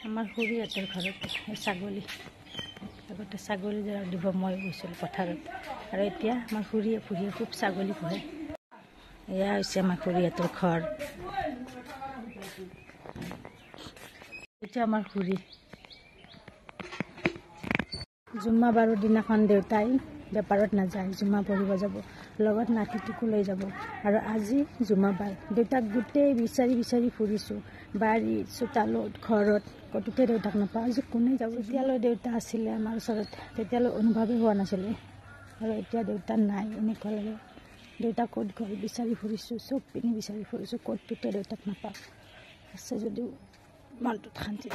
আমাৰ খুৰীহঁতৰ ঘৰত ছাগলী আগতে ছাগলী দিব মই গৈছিলোঁ পথাৰত আৰু এতিয়া আমাৰ খুৰীয়ে খুব ছাগলী পোহে। এয়া হৈছে আমাৰ খুৰীহঁতৰ ঘৰ। এতিয়া আমাৰ খুৰী জুম্মা বাৰৰ দিনাখন দেউতাই বেপাৰত নাযায়, জুম্মা পঢ়িব যাব, লগত নাতিটোকো লৈ যাব। আৰু আজি জুম্মা বাৰ, দেউতাক গোটেই বিচাৰি ফুৰিছোঁ, বাৰী চোতালত ঘৰত, ক'তোতে দেউতাক নাপাওঁ। আজি কোনে যাব? যেতিয়ালৈ দেউতা আছিলে আমাৰ ওচৰত তেতিয়ালৈ অনুভৱেই হোৱা নাছিলে, আৰু এতিয়া দেউতা নাই। এনেকুৱা লাগে দেউতা ক'ত গ'ল, বিচাৰি ফুৰিছোঁ, চব পিনে বিচাৰি ফুৰিছোঁ, ক'তোতে দেউতাক নাপাওঁ। আছে যদিও মনটোত শান্তি।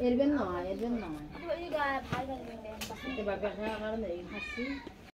এৰবেন নয়